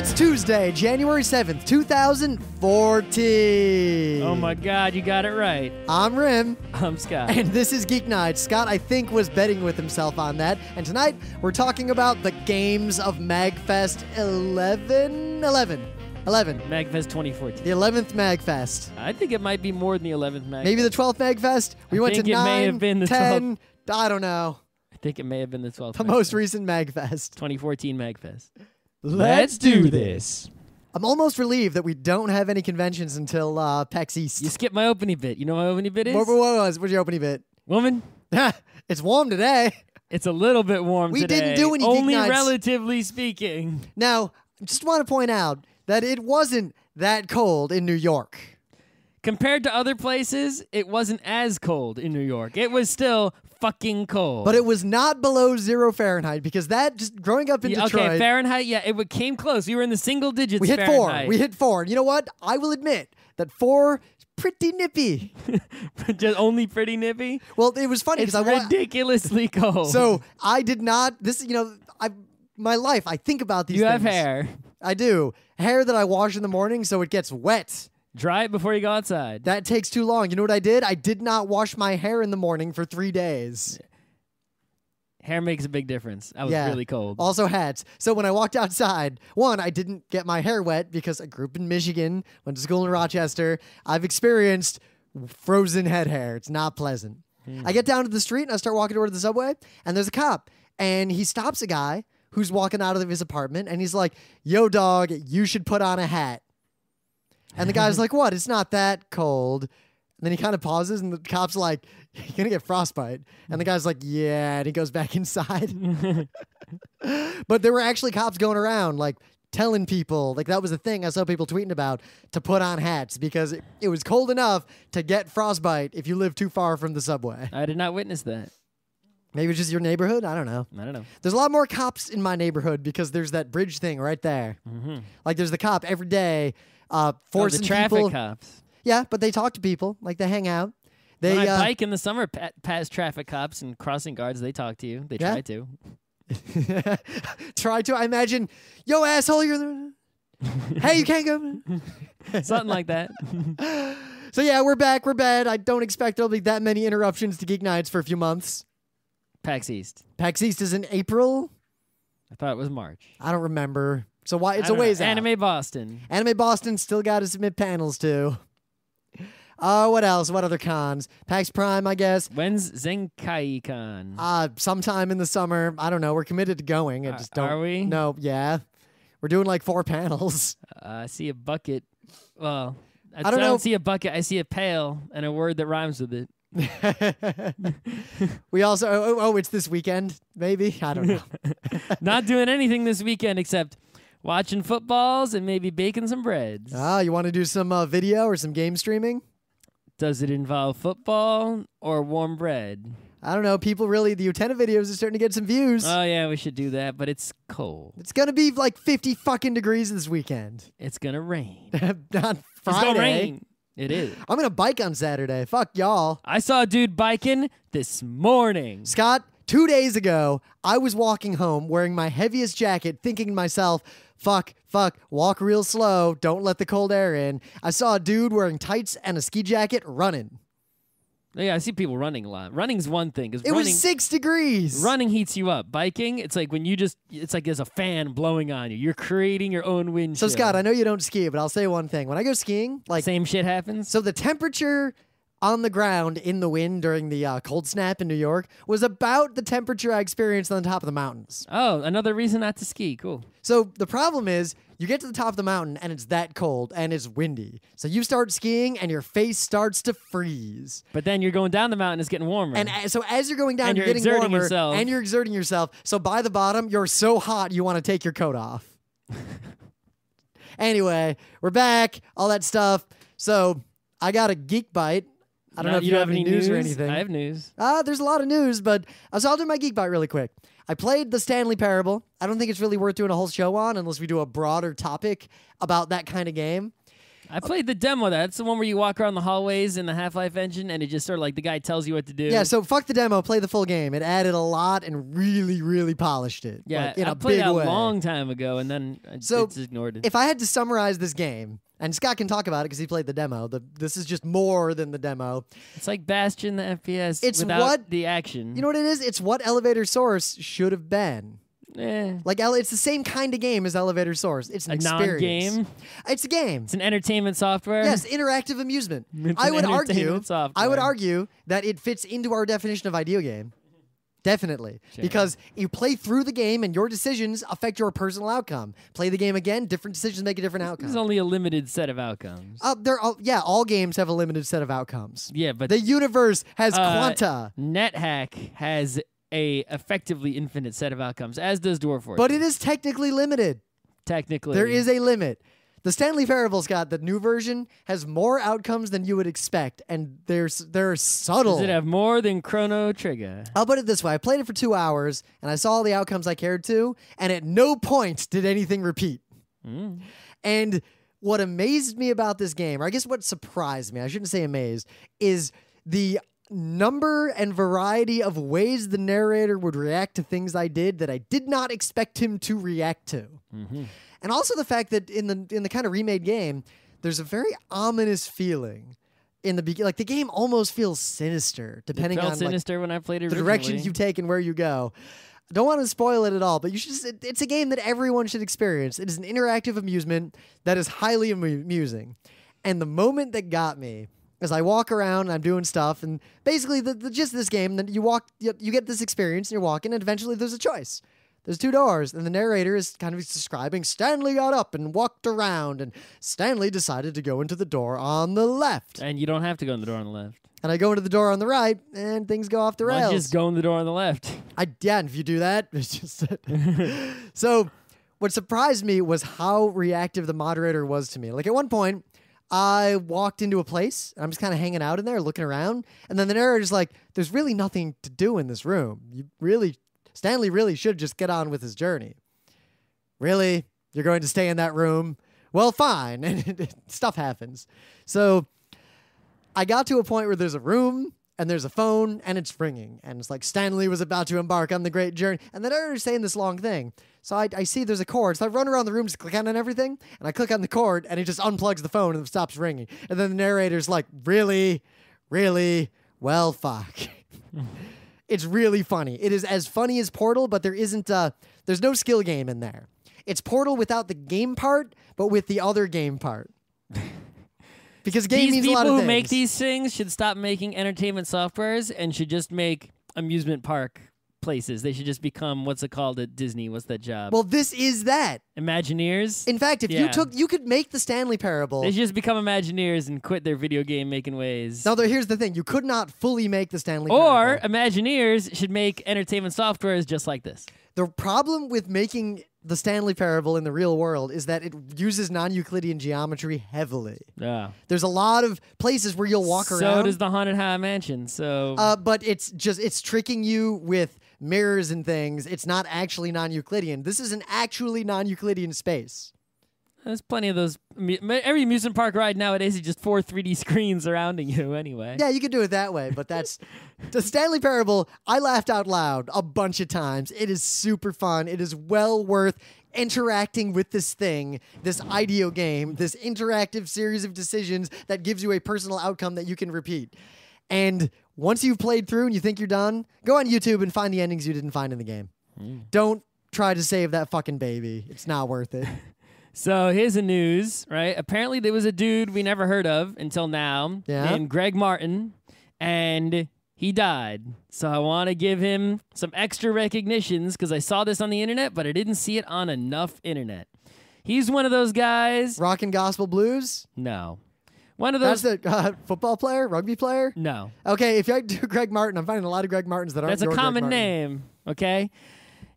It's Tuesday, January 7th, 2014. Oh my God, you got it right. I'm Rim. I'm Scott. And this is Geeknights. Scott, I think, was betting with himself on that. And tonight, we're talking about the games of MAGFest 11. MAGFest 2014. The 11th MAGFest. I think it might be more than the 11th MAGFest. Maybe the 12th MAGFest? We went to 9, may have been the 10, I don't know. I think it may have been the 12th. The most recent MAGFest. 2014 MAGFest. Let's do this. I'm almost relieved that we don't have any conventions until PAX East. You skipped my opening bit. You know what my opening bit is? What's your opening bit? Woman? It's warm today. It's a little bit warm today. We didn't do any Only Geeknights. relatively speaking. Now, just want to point out that it wasn't that cold in New York. Compared to other places, it wasn't as cold in New York. It was still fucking cold. But it was not below 0 Fahrenheit because that, just growing up in Detroit. Okay, Fahrenheit, yeah, it came close. We were in the single digits. We hit Fahrenheit. 4. We hit 4. And you know what? I will admit that 4 is pretty nippy. Just only pretty nippy? Well, it was funny It's because I ridiculously cold. So I did not. This, my life. I think about these. You things. have hair. I do. Hair that I wash in the morning so it gets wet. Dry it before you go outside. That takes too long. You know what I did? I did not wash my hair in the morning for 3 days. Hair makes a big difference. I was really cold. Also hats. So when I walked outside, one, I didn't get my hair wet because I grew up in Michigan, went to school in Rochester. I've experienced frozen head hair. It's not pleasant. I get down to the street and I start walking toward the subway, and there's a cop, and he stops a guy who's walking out of his apartment, and he's like, "Yo, dog, you should put on a hat." And the guy's like, "What? It's not that cold." And then he kind of pauses, and the cop's like, "You're going to get frostbite." And the guy's like, "Yeah," and he goes back inside. But there were actually cops going around, like, telling people, like, that was the thing I saw people tweeting about, to put on hats because it was cold enough to get frostbite if you live too far from the subway. I did not witness that. Maybe it's just your neighborhood? I don't know. I don't know. There's a lot more cops in my neighborhood because there's that bridge thing right there. Like, there's the cop every day forcing the traffic people. cops. Yeah, but they talk to people. Like, they hang out. They when I bike in the summer past traffic cops and crossing guards, they talk to you. They try to. Try to. I imagine, "Yo, asshole, you're the... Hey, you can't go." Something like that. So, yeah, we're back. We're bad. I don't expect there'll be that many interruptions to Geeknights for a few months. PAX East. PAX East is in April? I thought it was March. I don't remember. So why? It's a ways out. Anime Boston. Anime Boston still got to submit panels too. What else? What other cons? PAX Prime, I guess. When's Zenkai Con? Sometime in the summer. I don't know. We're committed to going. I just don't. Are we? No, yeah. We're doing like 4 panels. I see a bucket. Well, I don't know. see a bucket. I see a pail and a word that rhymes with it. We also, it's this weekend, maybe? I don't know. Not doing anything this weekend except watching footballs and maybe baking some breads. You want to do some video or some game streaming? Does it involve football or warm bread? I don't know. People really, the Utena videos are starting to get some views. Oh, yeah, we should do that, but it's cold. It's going to be like 50 fucking degrees this weekend. It's going to rain. Not Friday. It's going to rain. It is. I'm going to bike on Saturday. Fuck y'all. I saw a dude biking this morning. Scott, 2 days ago, I was walking home wearing my heaviest jacket, thinking to myself, fuck, walk real slow, don't let the cold air in. I saw a dude wearing tights and a ski jacket running. Yeah, I see people running a lot. Running's one thing. It was 6 degrees. Running heats you up. Biking, it's like when it's like there's a fan blowing on you. You're creating your own wind So, chill. Scott, I know you don't ski, but I'll say one thing. When I go skiing, like... Same shit happens? So the temperature on the ground in the wind during the cold snap in New York was about the temperature I experienced on the top of the mountains. Oh, another reason not to ski. Cool. So the problem is, you get to the top of the mountain and it's that cold and it's windy. So you start skiing and your face starts to freeze. But then you're going down the mountain, it's getting warmer. And so as you're going down, And you're you're getting exerting warmer yourself. and you're exerting yourself. So by the bottom, you're so hot you want to take your coat off. Anyway, we're back, all that stuff. So I got a geek bite. I don't know if you have any news or anything. I have news. There's a lot of news, but I'll do my geek bite really quick. I played the Stanley Parable. I don't think it's really worth doing a whole show on unless we do a broader topic about that kind of game. I played the demo. That's the one where you walk around the hallways in the Half-Life engine, and it just sort of like the guy tells you what to do. Yeah, so fuck the demo, play the full game. It added a lot and really, really polished it. Yeah, like, in I a played big it a way. long time ago, and then I just ignored it. If I had to summarize this game, and Scott can talk about it because he played the demo, this is just more than the demo. It's like Bastion, the FPS, It's without what the action. You know what it is? It's what Elevator Source should have been. Like it's the same kind of game as Elevator Source. It's an experience. Non-game. It's a game. It's an entertainment software. Yes, interactive amusement. It's I an would entertainment software. argue that it fits into our definition of video game. Definitely. Sure. Because you play through the game and your decisions affect your personal outcome. Play the game again, different decisions make a different outcome. There's only a limited set of outcomes. All games have a limited set of outcomes. Yeah, but the universe has quanta. NetHack has a effectively infinite set of outcomes, as does Dwarf Fortress. But it is technically limited. Technically. There is a limit. The Stanley Parable, Scott, the new version, has more outcomes than you would expect, and they're subtle. Does it have more than Chrono Trigger? I'll put it this way. I played it for 2 hours, and I saw all the outcomes I cared to, and at no point did anything repeat. And what amazed me about this game, or I guess what surprised me, I shouldn't say amazed, is the number and variety of ways the narrator would react to things I did that I did not expect him to react to. And also the fact that in the kind of remade game, there's a very ominous feeling in the beginning. Like the game almost feels sinister, depending it felt on sinister when I played it the originally. directions you take and where you go. I don't want to spoil it at all, but you should. It's a game that everyone should experience. It is an interactive amusement that is highly amusing. And the moment that got me as I walk around and I'm doing stuff, and basically the gist of this game, that you get this experience and you're walking, and eventually there's a choice. There's 2 doors, and the narrator is kind of describing Stanley got up and walked around, and Stanley decided to go into the door on the left. And you don't have to go in the door on the left. And I go into the door on the right, and things go off the rails. Just go in the door on the left. Yeah, and if you do that, it's just... So what surprised me was how reactive the moderator was to me. Like at one point, I walked into a place, and I'm just kind of hanging out in there, looking around, and then the narrator's like, there's really nothing to do in this room. Stanley really should just get on with his journey. Really? You're going to stay in that room? Well, fine. And stuff happens. So I got to a point where there's a room, and there's a phone, and it's ringing. And it's like Stanley was about to embark on the great journey. And the narrator's saying this long thing. So I see there's a cord. So I run around the room just clicking on everything. And I click on the cord, and it just unplugs the phone and it stops ringing. And then the narrator's like, really? Really? Well, fuck. It's really funny. It is as funny as Portal, but there's no skill game in there. It's Portal without the game part, but with the other game part. Because game means a lot of things. These people who make these things should stop making entertainment softwares and should just make amusement park places. They should just become, what's it called at Disney? What's that job? Well, this is that. Imagineers? In fact, if you could make the Stanley Parable. They should just become Imagineers and quit their video game making ways. No, here's the thing. You could not fully make the Stanley Parable. Or Parable. Imagineers should make entertainment softwares just like this. The problem with making the Stanley Parable in the real world is that it uses non-Euclidean geometry heavily. Yeah. There's a lot of places where you'll walk around. So does the Haunted High Mansion. But it's tricking you with mirrors and things. It's not actually non-Euclidean. This is an actually non-Euclidean space. There's plenty of those. Every amusement park ride nowadays is just 4 3D screens surrounding you anyway. Yeah, you could do it that way, but that's... The Stanley Parable, I laughed out loud a bunch of times. It is super fun. It is well worth interacting with this thing, this ideo game, this interactive series of decisions that gives you a personal outcome that you can repeat. And once you've played through and you think you're done, go on YouTube and find the endings you didn't find in the game. Don't try to save that fucking baby. It's not worth it. So here's the news, right? Apparently there was a dude we never heard of until now named Greg Martin, and he died. So I want to give him some extra recognitions because I saw this on the internet, but I didn't see it on enough internet. He's one of those guys. Rock and Gospel Blues? No. One of those. That's the football player? Rugby player? No. Okay, if I do Greg Martin, I'm finding a lot of Greg Martins that aren't That's a common name, okay?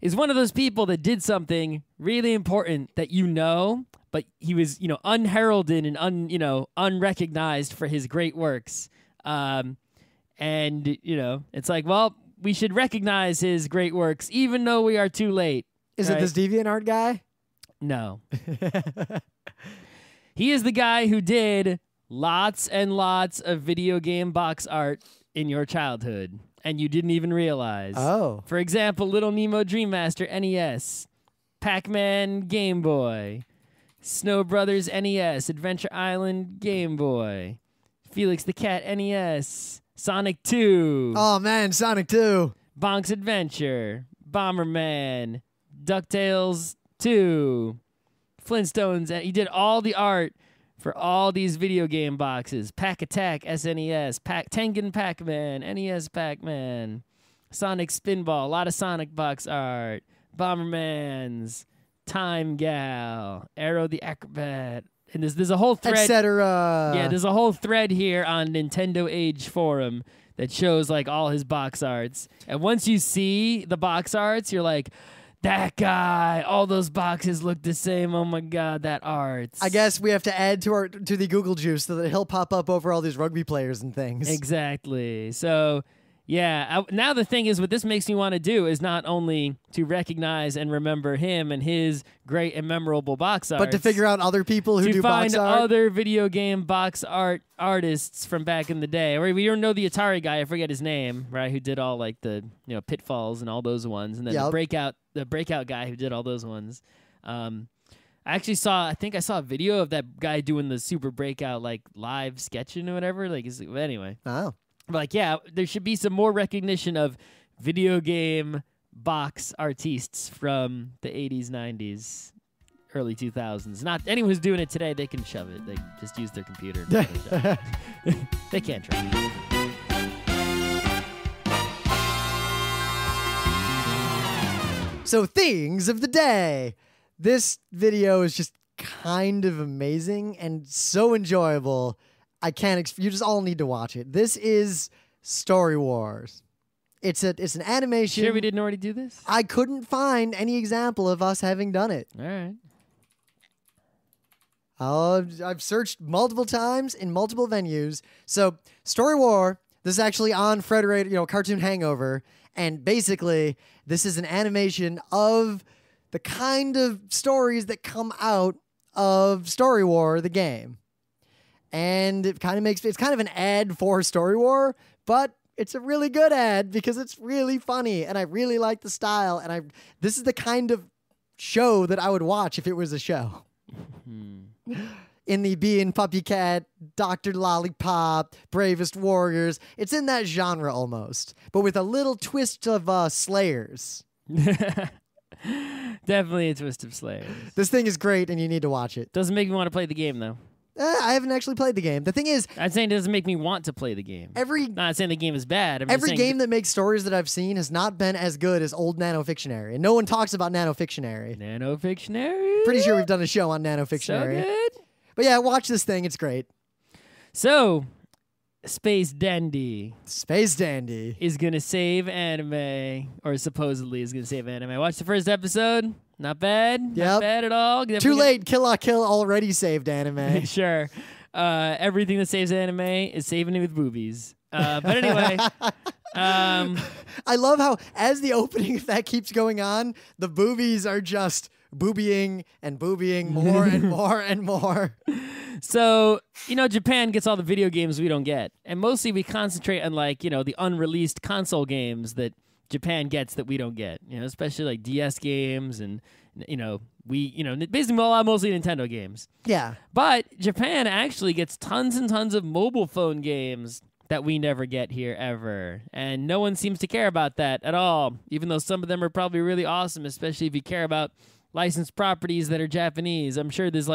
Is one of those people that did something really important that you know, but he was, unheralded and unrecognized for his great works. It's like, well, we should recognize his great works even though we are too late. Is it this DeviantArt guy? No. He is the guy who did lots and lots of video game box art in your childhood, and you didn't even realize. Oh. For example, Little Nemo Dream Master NES, Pac-Man Game Boy, Snow Brothers NES, Adventure Island Game Boy, Felix the Cat NES, Sonic 2. Oh, man, Sonic 2. Bonk's Adventure, Bomberman, DuckTales 2, Flintstones. He did all the art for all these video game boxes. Pac Attack SNES, Tengen Pac-Man, NES Pac-Man, Sonic Spinball, a lot of Sonic box art, Bombermans, Time Gal, Arrow the Acrobat. And there's a whole thread, etc. Yeah, there's a whole thread here on Nintendo Age Forum that shows like all his box arts. And once you see the box arts, you're like, that guy, all those boxes look the same. Oh my God, that art. I guess we have to add to the Google juice so that he'll pop up over all these rugby players and things. Exactly. So, yeah. Now the thing is, what this makes me want to do is not only to recognize and remember him and his great and memorable box art, but to figure out other people who do box art. To find other video game box art artists from back in the day. Or we don't know the Atari guy, I forget his name, right? Who did all like the Pitfalls and all those ones, and then the breakout guy who did all those ones. I think I saw a video of that guy doing the Super Breakout like live sketching or whatever. Anyway. Oh. Like, yeah, there should be some more recognition of video game box artistes from the 80s, 90s, early 2000s. Not anyone who's doing it today, they can shove it. They just use their computer. They can't try. So, things of the day. This video is just kind of amazing and so enjoyable. I can't. You just all need to watch it. This is Story Wars. It's an animation. Sure, we didn't already do this? I couldn't find any example of us having done it. All right. I've searched multiple times in multiple venues. So Story War. This is actually on Frederator, Cartoon Hangover, and basically this is an animation of the kind of stories that come out of Story War, the game. And it's kind of an ad for Story War, but it's a really good ad because it's really funny and I really like the style. And this is the kind of show that I would watch if it was a show. In the Bee and Puppy Cat, Dr. Lollipop, Bravest Warriors. It's in that genre almost, but with a little twist of Slayers. Definitely a twist of Slayers. This thing is great and you need to watch it. Doesn't make me want to play the game though. I haven't actually played the game. The thing is, I'm saying it doesn't make me want to play the game. Not saying the game is bad. Every game that makes stories that I've seen has not been as good as old Nanofictionary. And no one talks about Nanofictionary. Nanofictionary? Pretty sure we've done a show on Nanofictionary. So good. But yeah, watch this thing. It's great. So, Space Dandy. Space Dandy. Is going to save anime. Or supposedly is going to save anime. Watch the first episode. Not bad. Yep. Not bad at all. Too late. Kill la Kill already saved anime. Sure. Everything that saves anime is saving it with boobies. But anyway. I love how, as the opening of that keeps going on, the boobies are just boobying and boobying more and more and more. So, Japan gets all the video games we don't get. And mostly we concentrate on, the unreleased console games that Japan gets that we don't get, especially like DS games and, basically mostly Nintendo games. Yeah. But Japan actually gets tons and tons of mobile phone games that we never get here ever. And no one seems to care about that at all, even though some of them are probably really awesome, especially if you care about licensed properties that are Japanese. I'm sure there's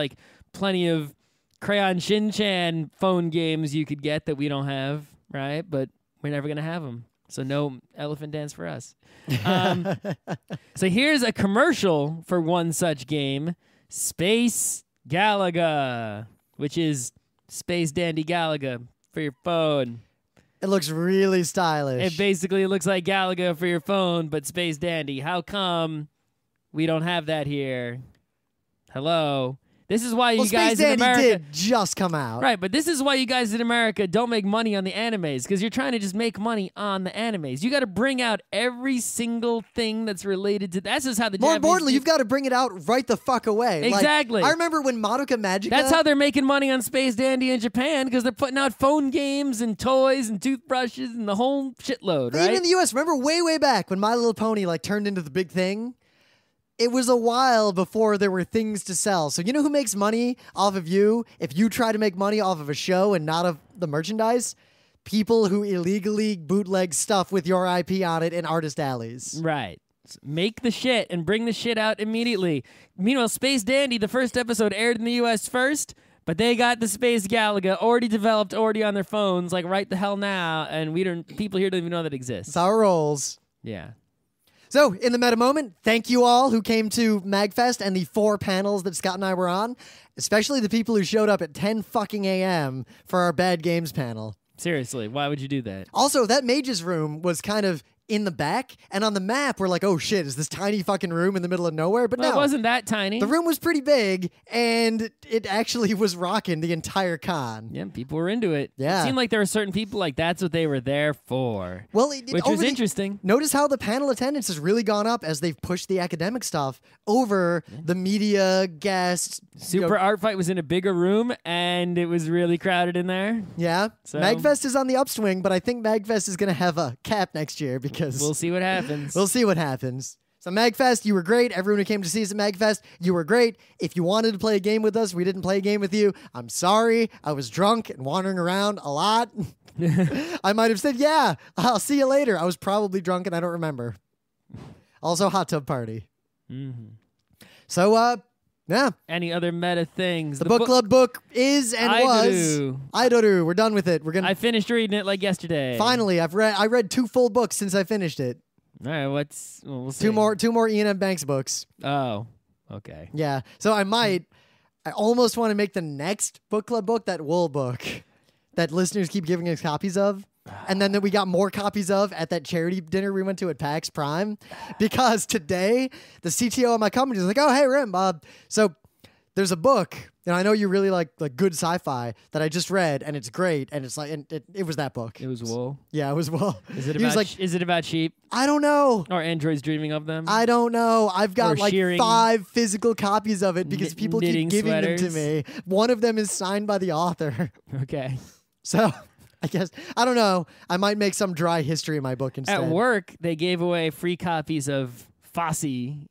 plenty of Crayon Shin-chan phone games you could get that we don't have, right? But we're never going to have them. So no elephant dance for us. So here's a commercial for one such game, Space Galaga, which is Space Dandy Galaga for your phone. It looks really stylish. It basically looks like Galaga for your phone, but Space Dandy. How come we don't have that here? Hello? This is why you Space guys in Dandy America did just come out. Right, but this is why you guys in America don't make money on the animes, because you're trying to just make money on the animes. You got to bring out every single thing that's related to. That's just how the More Japanese importantly, you've got to bring it out right the fuck away. Exactly. Like, I remember when Madoka Magica. That's how they're making money on Space Dandy in Japan, because they're putting out phone games and toys and toothbrushes and the whole shitload, right? Even in the U.S., remember way back when My Little Pony like turned into the big thing? It was a while before there were things to sell. So you know who makes money off of you if you try to make money off of a show and not of the merchandise? People who illegally bootleg stuff with your IP on it in artist alleys. Right. Make the shit and bring the shit out immediately. Meanwhile, Space Dandy, the first episode aired in the U.S. first, but they got the Space Galaga already developed, already on their phones, like right the hell now, and people here don't even know that exists. That's how it rolls. Yeah. So, in the meta moment, thank you all who came to MAGFest and the 4 panels that Scott and I were on, especially the people who showed up at 10 fucking a.m. for our Bad Games panel. Seriously, why would you do that? Also, that Mages room was kind of in the back, and on the map, we're like, oh shit, is this tiny fucking room in the middle of nowhere? But Well, no. it wasn't that tiny. The room was pretty big, and it actually was rocking the entire con. Yeah, people were into it. Yeah. It seemed like there were certain people like that's what they were there for. Well, which was interesting. Notice how the panel attendance has really gone up as they've pushed the academic stuff over the media, guests. Super Art Fight was in a bigger room, and it was really crowded in there. Yeah. So- MAGFest is on the upswing, but I think MAGFest is going to have a cap next year because We'll see what happens. we'll see what happens. So MAGFest, you were great. Everyone who came to see us at MAGFest, you were great. If you wanted to play a game with us, we didn't play a game with you. I'm sorry. I was drunk and wandering around a lot. I might have said, yeah, I'll see you later. I was probably drunk and I don't remember. Also, hot tub party. Mm-hmm. So, yeah. Any other meta things? The book club book is and was Aidoru. We're done with it. We're gonna. I finished reading it like yesterday. Finally, I read 2 full books since I finished it. All right, we'll see. 2 more Ian M. Banks books. Oh, okay. Yeah. So I almost want to make the next book club book that Wool book that listeners keep giving us copies of. And then that we got more copies of at that charity dinner we went to at PAX Prime. Because today, the CTO of my company is like, oh, hey, Rim, so there's a book, and I know you really like good sci-fi that I just read, and it's great, and it's like, and it was that book. It was Wool. Yeah, it was Wool. Is it He was about? like, Is it about sheep I don't know. or androids dreaming of them? I don't know. I've got Or like shearing 5 physical copies of it because people keep knitting giving sweaters. them to me. One of them is signed by the author. Okay. So I guess, I don't know. I might make some dry history in my book instead. At work, they gave away free copies of Fosse,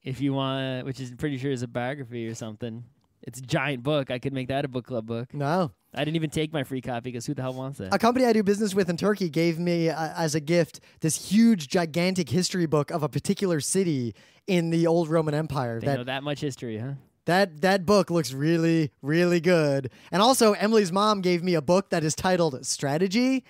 if you want, which is pretty sure is a biography or something. It's a giant book. I could make that a book club book. No. I didn't even take my free copy because who the hell wants that? A company I do business with in Turkey gave me, as a gift, this huge, gigantic history book of a particular city in the old Roman Empire. They know that much history, huh? That book looks really, really good. And also, Emily's mom gave me a book that is titled Strategy.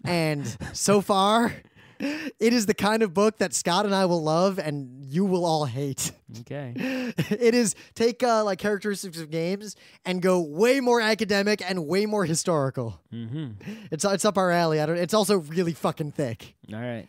And so far, it is the kind of book that Scott and I will love and you will all hate. Okay. It is take like characteristics of games and go way more academic and way more historical. Mm-hmm. It's up our alley. It's also really fucking thick. All right.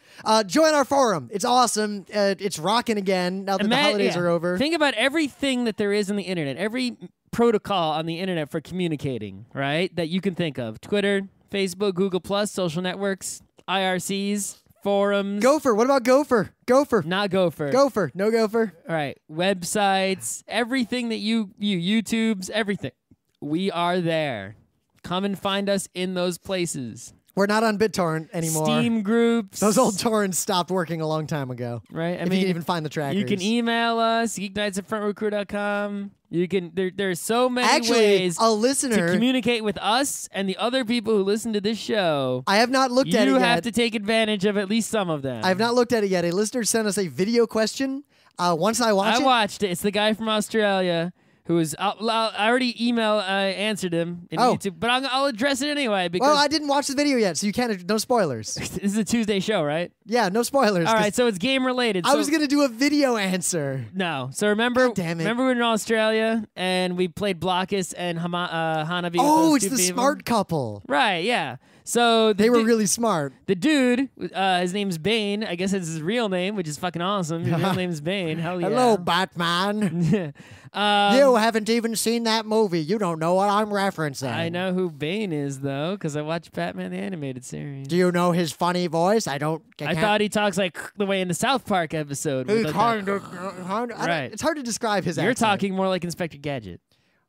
Join our forum. It's awesome. It's rocking again now that the holidays are over. Think about everything that there is on the internet, every protocol on the internet for communicating, right? That you can think of. Twitter, Facebook, Google+, social networks, IRCs, forums. Gopher. What about Gopher? Gopher. Not Gopher. Gopher. No Gopher. All right. Websites, everything that you YouTubes, everything. We are there. Come and find us in those places. We're not on BitTorrent anymore. Steam groups. Those old torrents stopped working a long time ago. Right. If you can even find the trackers. You can email us, geeknights@frontrowcrew.com. You can. There's so many Actually, ways a listener to communicate with us and the other people who listen to this show. I have not looked at it yet. You have to take advantage of at least some of them. I have not looked at it yet. A listener sent us a video question. Once I watched it. It's the guy from Australia who was. I already answered him in YouTube, but I'll address it anyway because. Well, I didn't watch the video yet, so you can't. No spoilers. This is a Tuesday show, right? Yeah, no spoilers. All right, so it's game related. I was gonna do a video answer. No, so remember, God damn it. remember we were in Australia and we played Blockus and Hanabi. Oh, it's the smart couple. Right, yeah. So they were really smart. The dude, his name's Bane. I guess it's his real name, which is fucking awesome. His real name's Bane. Hell yeah. Hello, Batman. You haven't even seen that movie. You don't know what I'm referencing. I know who Bane is, though, because I watched Batman the Animated Series. Do you know his funny voice? I thought he talks like the way in the South Park episode. He kind of. Right. It's hard to describe his accent. You're talking more like Inspector Gadget.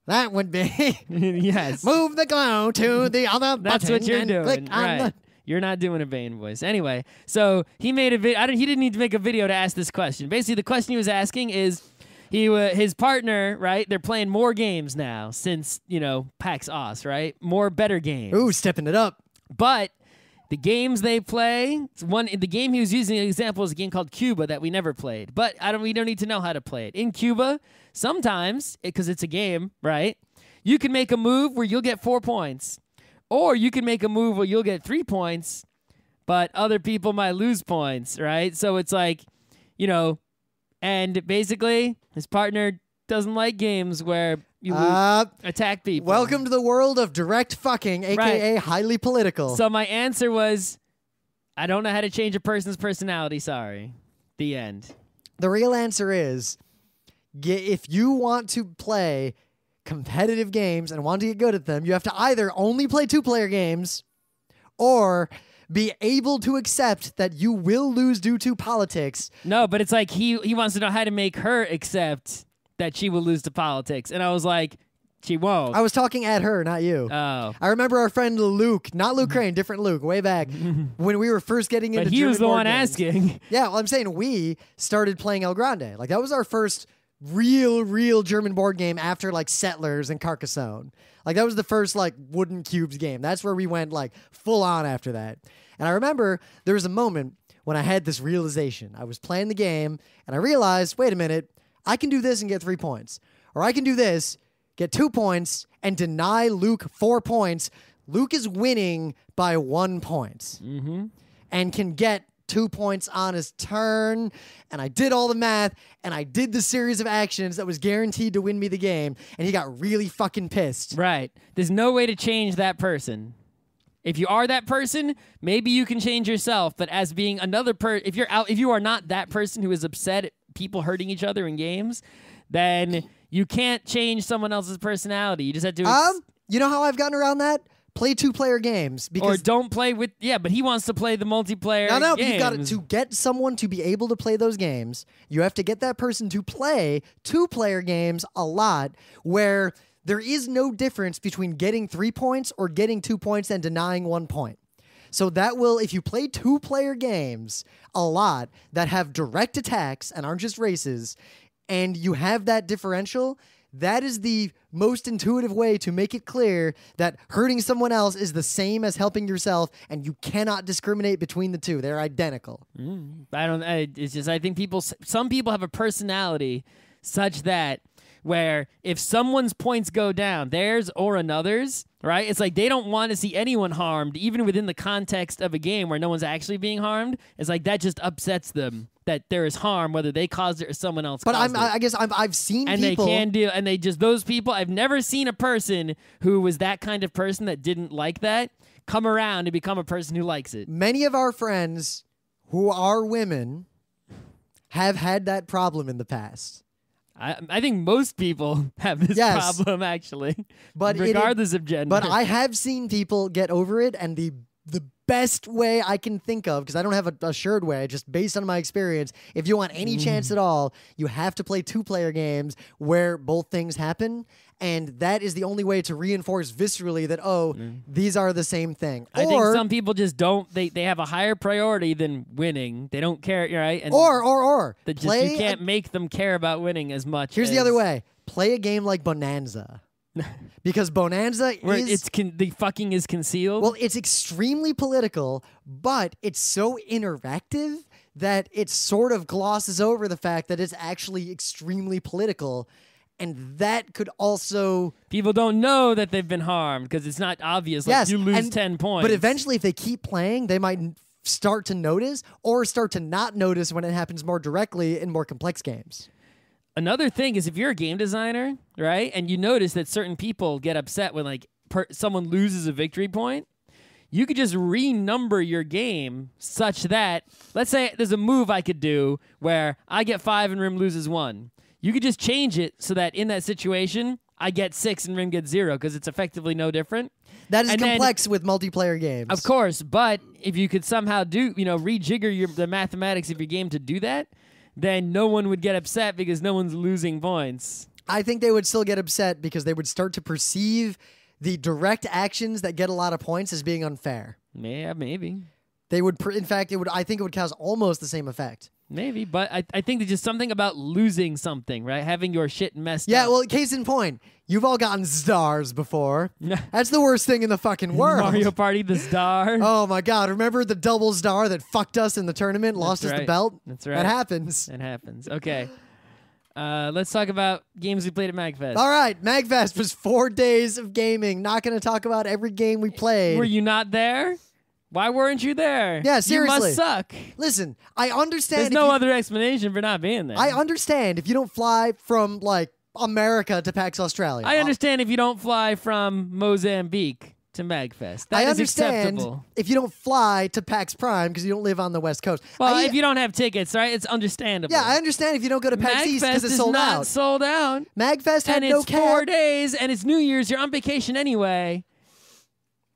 That would be. Yes. Move the glow to the other button. That's what you're doing. Click on right. You're not doing a Bane voice. Anyway, so he made a video. He didn't need to make a video to ask this question. Basically, the question he was asking is, his partner, right? They're playing more games now since, PAX Os, right? More better games. Ooh, stepping it up. But the games they play, the game he was using an example is a game called Cuba that we never played. But we don't need to know how to play it. In Cuba, sometimes, because it's a game, right? You can make a move where you'll get 4 points. Or you can make a move where you'll get 3 points, but other people might lose points, right? So it's like, and basically his partner doesn't like games where you attack people. Welcome to the world of direct fucking, a.k.a. highly political. So my answer was, I don't know how to change a person's personality, sorry. The end. The real answer is, if you want to play competitive games and want to get good at them, you have to either only play 2-player games or be able to accept that you will lose due to politics. No, but it's like he wants to know how to make her accept that she will lose to politics. And I was like, she won't. I was talking at her, not you. Oh. I remember our friend Luke, not Luke Crane, different Luke, way back when we were first getting into But he was the one asking. Yeah, well, I'm saying we started playing El Grande. Like, that was our first real German board game after, like, Settlers and Carcassonne. Like, that was the first, like, wooden cubes game. That's where we went, like, full on after that. And I remember there was a moment when I had this realization. I was playing the game, and I realized, wait a minute, I can do this and get 3 points. Or I can do this, get 2 points, and deny Luke 4 points. Luke is winning by 1 point. And can get 2 points on his turn. And I did all the math, and I did the series of actions that was guaranteed to win me the game, and he got really fucking pissed. Right. There's no way to change that person. If you are that person, maybe you can change yourself. But as being another if you are not that person who is upset at people hurting each other in games, then you can't change someone else's personality. You just have to. You know how I've gotten around that? Play 2-player games, because or don't play with. Yeah, but he wants to play the multiplayer. No, games. You've got to get someone to be able to play those games. You have to get that person to play 2-player games a lot, where there is no difference between getting 3 points or getting 2 points and denying 1 point. So that will, if you play 2-player games a lot that have direct attacks and aren't just races, and you have that differential, that is the most intuitive way to make it clear that hurting someone else is the same as helping yourself, and you cannot discriminate between the two. They're identical. It's just, I think some people have a personality such that where if someone's points go down, theirs or another's, right? It's like they don't want to see anyone harmed, even within the context of a game where no one's actually being harmed. It's like that just upsets them that there is harm, whether they caused it or someone else caused it. I guess I've seen and people... they can deal, and they just, those people, I've never seen a person who was that kind of person that didn't like that come around and become a person who likes it. Many of our friends who are women have had that problem in the past. I think most people have this problem, actually, but regardless of gender. But I have seen people get over it, and the best way I can think of, because I don't have a assured way, just based on my experience, if you want any chance at all, you have to play 2-player games where both things happen, and that is the only way to reinforce viscerally that, these are the same thing. I think some people just don't, they have a higher priority than winning. They don't care, right? And or. You can't make them care about winning as much. Here's the other way. Play a game like Bonanza. Because Bonanza the fucking is concealed. Well, it's extremely political, but it's so interactive that it sort of glosses over the fact that it's actually extremely political. And that could also... People don't know that they've been harmed because it's not obvious. Like, you lose 10 points. But eventually, if they keep playing, they might start to notice or start to not notice when it happens more directly in more complex games. Another thing is if you're a game designer, right, and you notice that certain people get upset when, like, someone loses a victory point, you could just renumber your game such that, let's say there's a move I could do where I get 5 and Rim loses 1. You could just change it so that in that situation, I get 6 and Rim gets 0 because it's effectively no different. That is complex with multiplayer games. Of course, but if you could somehow rejigger the mathematics of your game to do that, then no one would get upset because no one's losing points. I think they would still get upset because they would start to perceive the direct actions that get a lot of points as being unfair. Yeah, maybe. They would, in fact, I think it would cause almost the same effect. Maybe, but I think there's just something about losing something, right? Having your shit messed up. Yeah, well, case in point, you've all gotten stars before. That's the worst thing in the fucking world. Mario Party, the star. Oh my God, remember the double star that fucked us in the tournament, lost us the belt? That's right. That happens. It happens. Okay. Let's talk about games we played at MAGFest. All right, MAGFest was 4 days of gaming. Not going to talk about every game we played. Were you not there? Why weren't you there? Yeah, seriously. You must suck. Listen, I understand. There's no other explanation for not being there. I understand if you don't fly from, like, America to PAX Australia. I understand if you don't fly from Mozambique to MAGFest. That is acceptable. If you don't fly to PAX Prime because you don't live on the West Coast. Well, if you don't have tickets, right? It's understandable. Yeah, I understand if you don't go to PAX East because it's sold out. MAGFest is not sold out. MAGFest had no cap. And it's 4 days, and it's New Year's. You're on vacation anyway.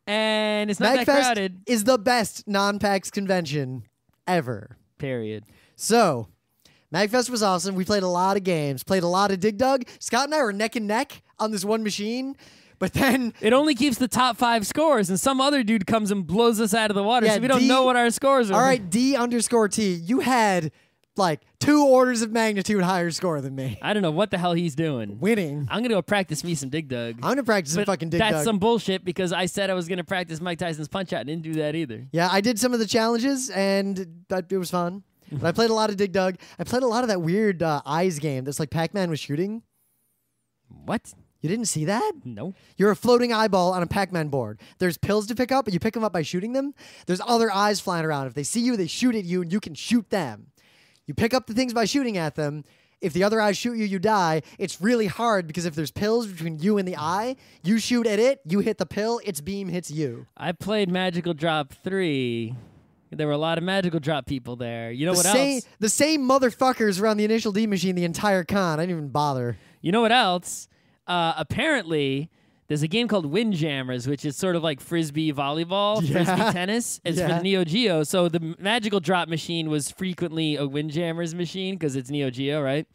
And it's not that crowded. MAGFest is the best non-PAX convention ever. Period. So, MAGFest was awesome. We played a lot of games. Played a lot of Dig Dug. Scott and I were neck and neck on this one machine. But then... It only keeps the top 5 scores, and some other dude comes and blows us out of the water, so we don't know what our scores are. All right, D_T, you had... like 2 orders of magnitude higher score than me. I don't know what the hell he's doing. Winning. I'm going to go practice me some Dig Dug. I'm going to practice some fucking Dig Dug. That's some bullshit because I said I was going to practice Mike Tyson's Punch-Out and didn't do that either. Yeah, I did some of the challenges and it was fun. But I played a lot of Dig Dug. I played a lot of that weird eyes game that's like Pac-Man was shooting. What? You didn't see that? No. You're a floating eyeball on a Pac-Man board. There's pills to pick up, and you pick them up by shooting them. There's other eyes flying around. If they see you, they shoot at you, and you can shoot them. You pick up the things by shooting at them. If the other eyes shoot you, you die. It's really hard because if there's pills between you and the eye, you shoot at it, you hit the pill, its beam hits you. I played Magical Drop 3. There were a lot of Magical Drop people there. You know what else? The same motherfuckers were on the Initial D machine the entire con. I didn't even bother. You know what else? Apparently, there's a game called Windjammers, which is sort of like Frisbee volleyball, Frisbee tennis. It's for the Neo Geo. So the Magical Drop machine was frequently a Windjammers machine because it's Neo Geo, right?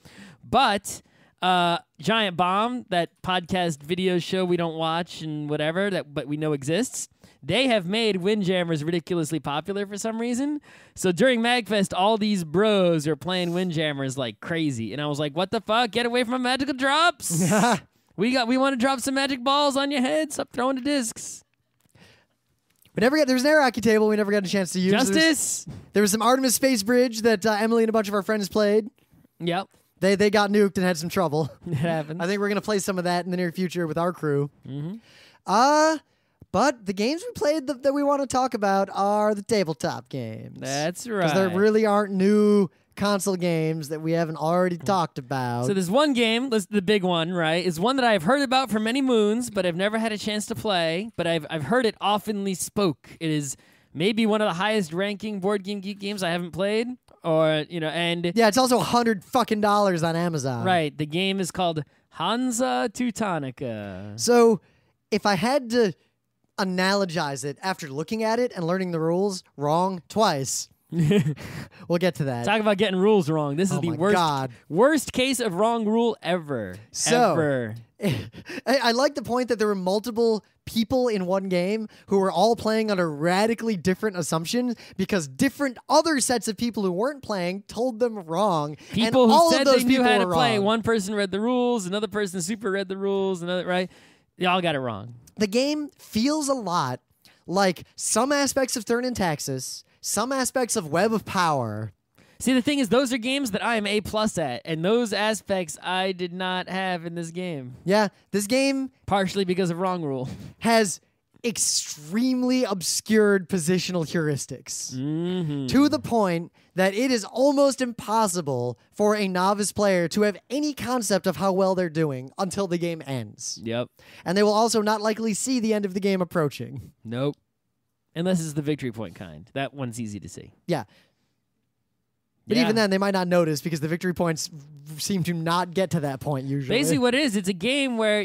But Giant Bomb, that podcast video show we don't watch and whatever, but we know exists, they have made Windjammers ridiculously popular for some reason. So during MAGFest, all these bros are playing Windjammers like crazy. And I was like, what the fuck? Get away from my Magical Drops. We want to drop some magic balls on your head. Stop throwing the discs. There was an air table we never got a chance to use. Justice. There was some Artemis Space Bridge that Emily and a bunch of our friends played. Yep. They got nuked and had some trouble. It happened. I think we're going to play some of that in the near future with our crew. Mm-hmm. But the games we played that we want to talk about are the tabletop games. That's right. Because there really aren't new console games that we haven't already talked about. So there's one game, the big one, right, is one that I've heard about for many moons, but I've never had a chance to play, but I've heard it oftenly spoke. It is maybe one of the highest ranking Board Game Geek games I haven't played, and... Yeah, it's also $100 fucking on Amazon. Right, the game is called Hansa Teutonica. So, if I had to analogize it after looking at it and worning the rules wrong twice... We'll get to that. Talk about getting rules wrong. This is the worst case of wrong rule ever. So, ever. I like the point that there were multiple people in one game who were all playing under radically different assumptions because different other sets of people who weren't playing told them wrong. People and who all said of those they knew how to play. Wrong. One person read the rules, another person super read the rules, another right. They all got it wrong. The game feels a lot like some aspects of Thurn and Taxis, some aspects of Web of Power. See, the thing is, those are games that I am A+ at, and those aspects I did not have in this game. Yeah, this game... Partially because of wrong rule. ...has extremely obscured positional heuristics. Mm-hmm. To the point that it is almost impossible for a novice player to have any concept of how well they're doing until the game ends. Yep. And they will also not likely see the end of the game approaching. Nope. Unless it's the victory point kind. That one's easy to see. Yeah. But even then, they might not notice because the victory points seem to not get to that point usually. Basically what it is, it's a game where,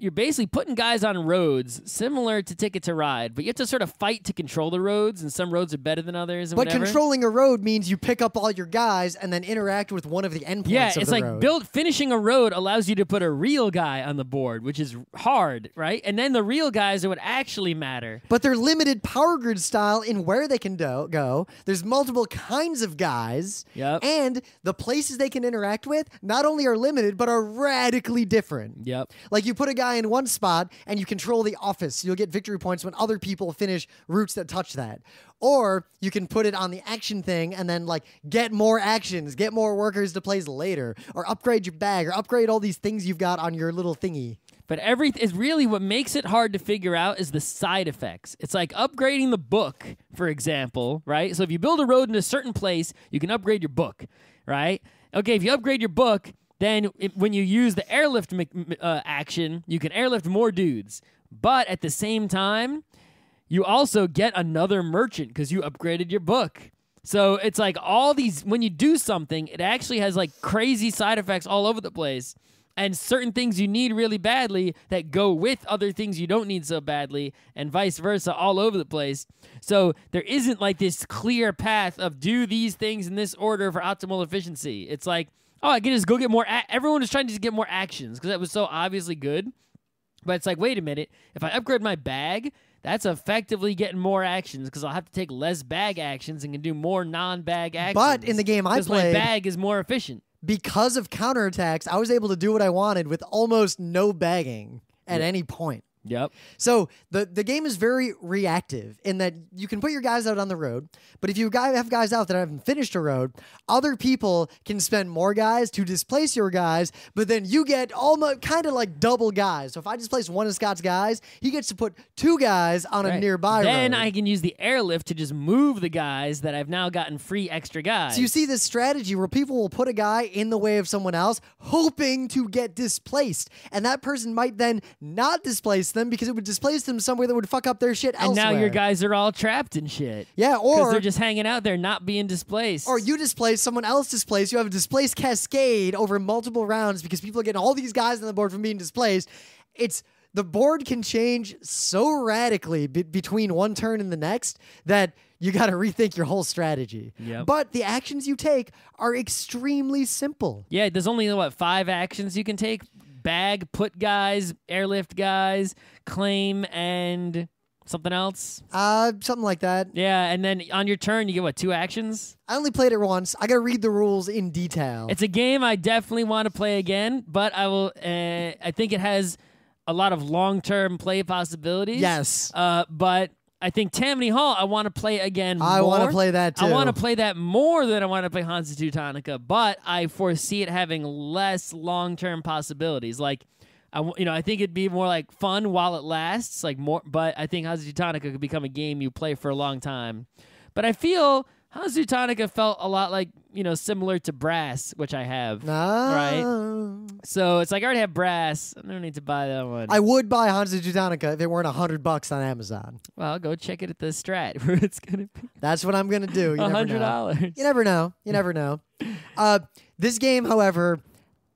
you're basically putting guys on roads similar to Ticket to Ride, but you have to sort of fight to control the roads, and some roads are better than others. But controlling a road means you pick up all your guys and then interact with one of the endpoints of the road. Yeah, it's like finishing a road allows you to put a real guy on the board, which is hard, right? And then the real guys are what actually matter. But they're limited power grid style in where they can go. There's multiple kinds of guys. Yep. And the places they can interact with not only are limited, but are radically different. Yep. Like you put a guy in one spot and you control the office. You'll get victory points when other people finish routes that touch that. Or you can put it on the action thing and then get more actions, get more workers to place later, or upgrade your bag, or upgrade all these things you've got on your little thingy. But is really what makes it hard to figure out is the side effects. It's like upgrading the book, for example, right? So if you build a road in a certain place, you can upgrade your book, right? Okay, if you upgrade your book, then when you use the airlift action, you can airlift more dudes. But at the same time, you also get another merchant because you upgraded your book. So it's like all these, when you do something, it actually has crazy side effects all over the place. And certain things you need really badly that go with other things you don't need so badly, and vice versa all over the place. So there isn't this clear path of do these things in this order for optimal efficiency. It's like, oh, I can just go get more. Everyone was trying to just get more actions because that was so obviously good. But it's like, wait a minute. If I upgrade my bag, that's effectively getting more actions because I'll have to take less bag actions and can do more non-bag actions. But in the game I played, because my bag is more efficient. Because of counterattacks, I was able to do what I wanted with almost no bagging at any point. Yep. So the game is very reactive in that you can put your guys out on the road, but if you have guys out that haven't finished a road, other people can spend more guys to displace your guys, but then you get almost kind of double guys. So if I displace one of Scott's guys, he gets to put two guys on a nearby road. Then I can use the airlift to just move the guys that I've now gotten free extra guys. So you see this strategy where people will put a guy in the way of someone else, hoping to get displaced, and that person might then not displace them because it would displace them somewhere that would fuck up their shit elsewhere. And now your guys are all trapped in shit. Yeah, or because they're just hanging out there not being displaced. Or you displace, someone else displaced. You have a displaced cascade over multiple rounds because people are getting all these guys on the board from being displaced. The board can change so radically between one turn and the next that you got to rethink your whole strategy. Yep. But the actions you take are extremely simple. Yeah, there's only 5 actions you can take. Bag, put guys, airlift guys, claim, and something else? Something like that. Yeah, and then on your turn, you get, 2 actions? I only played it once. I got to read the rules in detail. It's a game I definitely want to play again, but I will. I think it has a lot of long-term play possibilities. Yes. But I think Tammany Hall, I want to play again more. I want to play that too. I want to play that more than I want to play Hansa Teutonica, but I foresee it having less long-term possibilities. I think it'd be more fun while it lasts, but I think Hansa Teutonica could become a game you play for a long time. But I feel Hansa Teutonica felt a lot similar to Brass, which I have. Right? So it's I already have Brass. I don't need to buy that one. I would buy Hansa Teutonica if it weren't $100 on Amazon. Well, go check it at the Strat where it's going to be. That's what I'm going to do. $100. You never know. You never know. This game, however,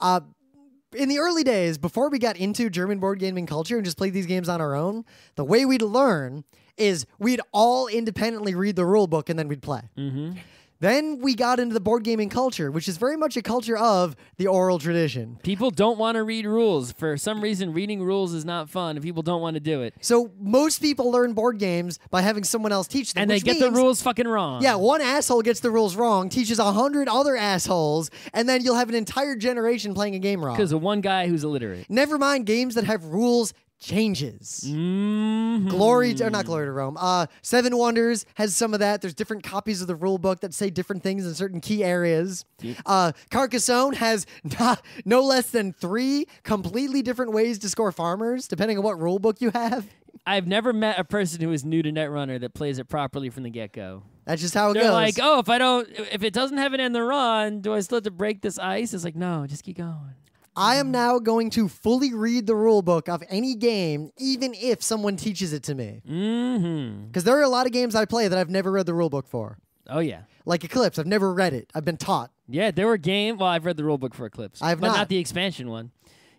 in the early days, before we got into German board gaming culture and just played these games on our own, the way we'd learn is we'd all independently read the rule book and then we'd play. Mm-hmm. Then we got into the board gaming culture, which is very much a culture of the oral tradition. People don't want to read rules. For some reason, reading rules is not fun, and people don't want to do it. So most people learn board games by having someone else teach them. And they get the rules fucking wrong. Yeah, one asshole gets the rules wrong, teaches 100 other assholes, and then you'll have an entire generation playing a game wrong. Because of one guy who's illiterate. Never mind games that have rules changes. Mm-hmm. Not Glory to Rome. Seven Wonders has some of that. There's different copies of the rule book that say different things in certain key areas. Yep. Carcassonne has no less than 3 completely different ways to score farmers, depending on what rule book you have. I've never met a person who is new to Netrunner that plays it properly from the get-go. That's just how it They're goes. if it doesn't have it in the run, do I still have to break this ice? It's no, just keep going. I am now going to fully read the rule book of any game, even if someone teaches it to me. Because there are a lot of games I play that I've never read the rule book for. Oh, yeah. Like Eclipse, I've never read it. I've been taught. Yeah, there were games. Well, I've read the rule book for Eclipse. I have but not. Not the expansion one.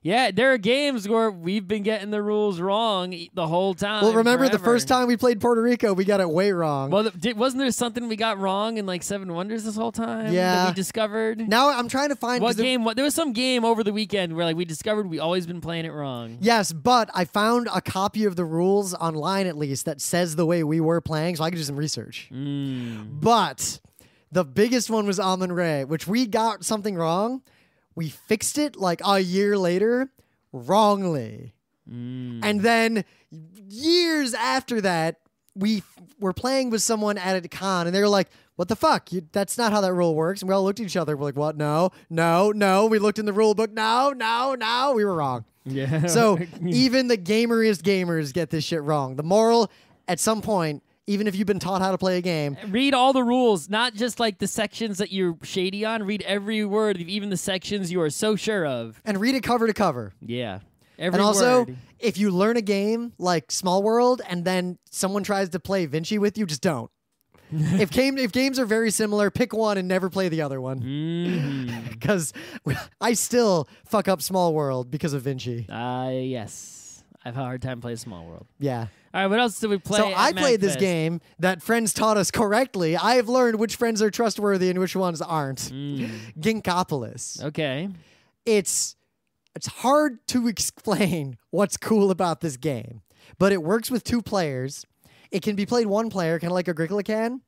Yeah, there are games where we've been getting the rules wrong the whole time. Well, remember forever. the first time we played Puerto Rico, we got it way wrong. Well, wasn't there something we got wrong in like Seven Wonders this whole time? Yeah. That we discovered? Now I'm trying to find... What game? There was some game over the weekend where like we discovered we always been playing it wrong. Yes, but I found a copy of the rules online at least that says the way we were playing, so I could do some research. But the biggest one was Amun-Re, which we got something wrong. We fixed it like a year later wrongly. And then years after that, we were playing with someone at a con, and they were like, what the fuck? That's not how that rule works. And we all looked at each other. We're like, what? No. We looked in the rule book. No. We were wrong. Yeah. So even the gameriest gamers get this shit wrong. The moral, at some point, even if you've been taught how to play a game, read all the rules, not just like the sections that you're shady on. Read every word, even the sections you are so sure of. And read it cover to cover. Yeah. Every and also, word. If you learn a game like Small World and then someone tries to play Vinci with you, just don't. If games are very similar, pick one and never play the other one. Because I still fuck up Small World because of Vinci. Yes. I've had a hard time playing Small World. Yeah. All right, what else did we play? So I played this MAGFest? game that friends taught us correctly. I have learned which friends are trustworthy and which ones aren't. Ginkopolis. Okay. It's hard to explain what's cool about this game, but it works with 2 players. It can be played 1 player, kind of like Agricola can.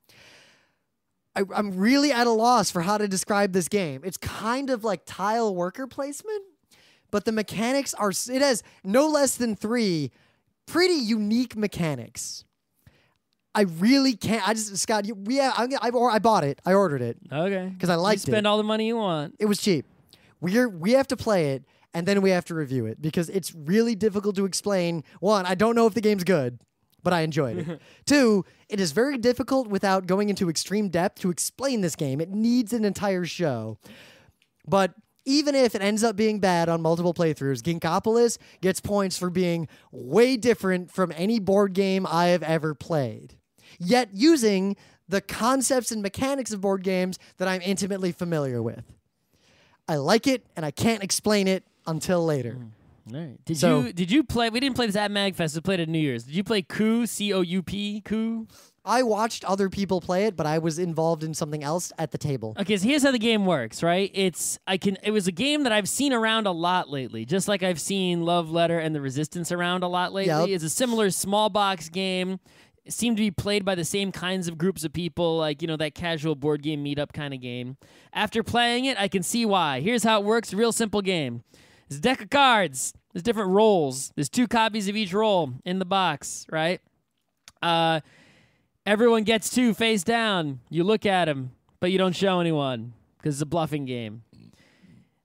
I'm really at a loss for how to describe this game. It's kind of like tile worker placement, but the mechanics are... It has no less than 3 pretty unique mechanics. I really can't... Scott, I bought it. I ordered it. Okay. Because I liked it. You spend all the money you want. It was cheap. We have to play it, and then we have to review it, because it's really difficult to explain. 1, I don't know if the game's good, but I enjoyed it. 2, it is very difficult without going into extreme depth to explain this game. It needs an entire show. But even if it ends up being bad on multiple playthroughs, Ginkopolis gets points for being way different from any board game I have ever played, yet using the concepts and mechanics of board games that I'm intimately familiar with. I like it, and I can't explain it until later. All right. Did you play? We didn't play this at MAGFest. We played it at New Year's. Did you play Coup? C-O-U-P? Coup? I watched other people play it, but I was involved in something else at the table. Okay, so here's how the game works, right? It was a game that I've seen around a lot lately, just like I've seen Love Letter and The Resistance around a lot lately. Yep. It's a similar small box game. It seemed to be played by the same kinds of groups of people, like, that casual board game meetup kind of game. After playing it, I can see why. Here's how it works. Real simple game. There's a deck of cards. There's different rolls. There's 2 copies of each roll in the box, right? Everyone gets 2 face down. You look at them, but you don't show anyone because it's a bluffing game.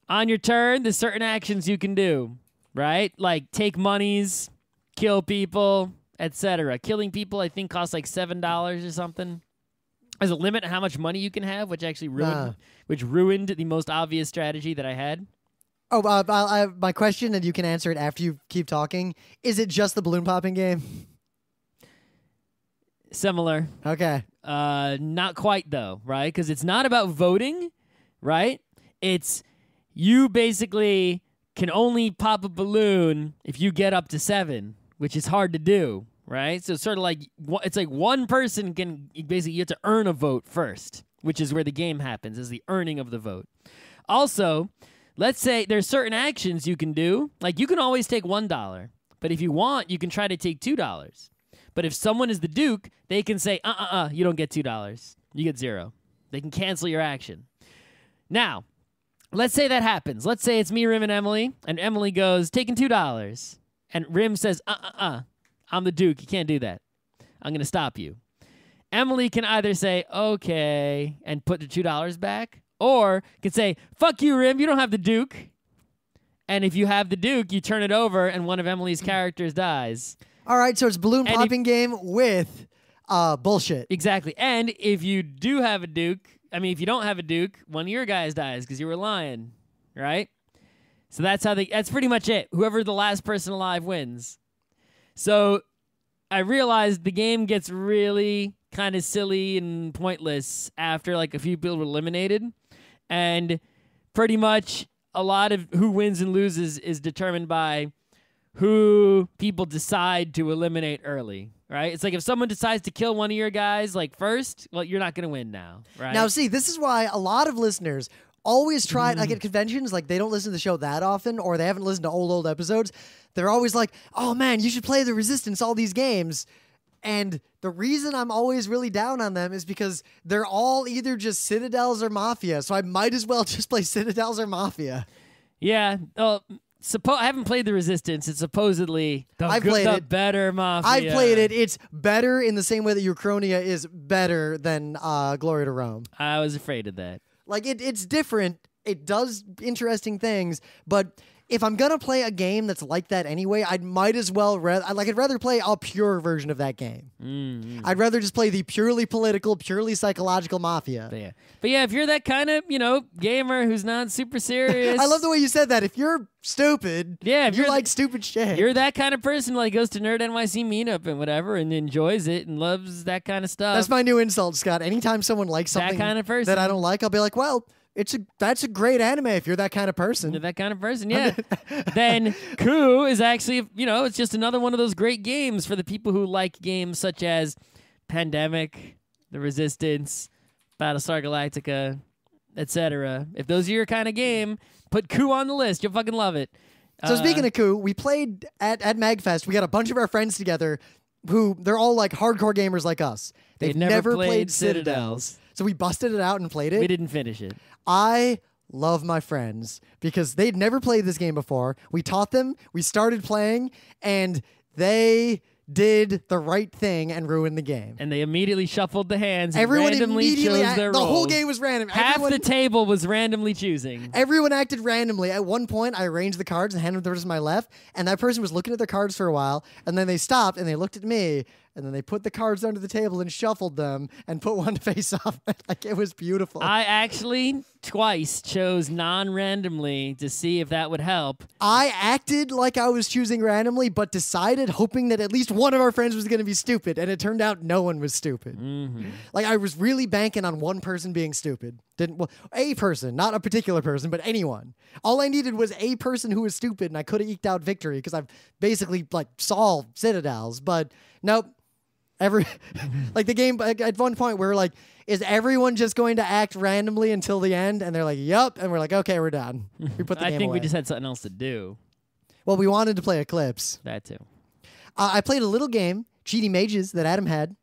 On your turn, there's certain actions you can do, right? Like take monies, kill people, etc. Killing people, I think, costs like $7 or something. There's a limit on how much money you can have, which actually ruined the most obvious strategy that I had. Oh, my question, and you can answer it after you keep talking. Is it just the balloon popping game? Similar. Okay. Not quite, though, right? Because it's not about voting, right? It's you basically can only pop a balloon if you get up to 7, which is hard to do, right? So it's sort of like, it's like one person can, basically you have to earn a vote first, which is where the game happens, is the earning of the vote. Also, let's say there's certain actions you can do. Like you can always take $1, but if you want, you can try to take $2. But if someone is the Duke, they can say, you don't get $2. You get 0. They can cancel your action. Now, let's say that happens. Let's say it's me, Rim, and Emily goes, taking $2. And Rim says, I'm the Duke. You can't do that. I'm going to stop you. Emily can either say, okay, and put the $2 back, or can say, fuck you, Rim, you don't have the Duke. And if you have the Duke, you turn it over, and one of Emily's characters dies. All right, so it's balloon popping game with bullshit. Exactly. And if you do have a Duke, if you don't have a Duke, one of your guys dies because you were lying, right? So that's pretty much it. Whoever the last person alive wins. So I realized the game gets really kind of silly and pointless after like a few people were eliminated. And pretty much a lot of who wins and loses is determined by who people decide to eliminate early, right? It's like if someone decides to kill one of your guys like first, well, you're not going to win now, right? Now, see, this is why a lot of listeners always try, like at conventions, like they don't listen to the show that often or they haven't listened to old episodes. They're always like, oh man, you should play the Resistance, all these games. And the reason I'm always really down on them is because they're all either just Citadels or Mafia. So I might as well just play Citadels or Mafia. Yeah. I haven't played the Resistance. It's supposedly the better Mafia. I've played it. It's better in the same way that Uchronia is better than Glory to Rome. I was afraid of that. Like, it's different. It does interesting things, but if I'm gonna play a game that's like that anyway, I'd might as well I'd rather play a pure version of that game. Mm-hmm. I'd rather just play the purely political, purely psychological Mafia. But yeah, if you're that kind of gamer who's not super serious, I love the way you said that. If you're stupid, if you like stupid shit. You're that kind of person like goes to Nerd NYC meetup and whatever and enjoys it and loves that kind of stuff. That's my new insult, Scott. Anytime someone likes something that kind of person that I don't like, I'll be like, well, that's a great anime if you're that kind of person. You're that kind of person, yeah. Then Coup is actually, it's just another one of those great games for the people who like games such as Pandemic, The Resistance, Battlestar Galactica, etc. If those are your kind of game, put Coup on the list. You'll fucking love it. So speaking of Coup, we played at MAGFest. We got a bunch of our friends together who they're all like hardcore gamers like us. They've never played Citadels. So we busted it out and played it. We didn't finish it. I love my friends because they'd never played this game before. We taught them, we started playing, and they did the right thing and ruined the game. And they immediately shuffled the hands and Everyone randomly chose their the roles. whole game was random. Half the table was randomly choosing. Everyone acted randomly. At one point, I arranged the cards and handed them to the person to my left, and that person was looking at their cards for a while, and then they stopped and they looked at me, and then they put the cards under the table and shuffled them and put one face off. Like, it was beautiful. I actually twice chose non-randomly to see if that would help. I acted like I was choosing randomly, but decided hoping that at least one of our friends was going to be stupid, and it turned out no one was stupid. Mm-hmm. Like, I was really banking on one person being stupid. A person, not a particular person, but anyone. All I needed was a person who was stupid, and I could have eked out victory because I've basically solved Citadels. But nope. Like the game at one point we're like, is everyone just going to act randomly until the end? And they're like, yup. And we're like, okay, we're done. We put the game I think away. we just had something else to do. Well, we wanted to play Eclipse. That too. I played a little game, Cheaty Mages, that Adam had.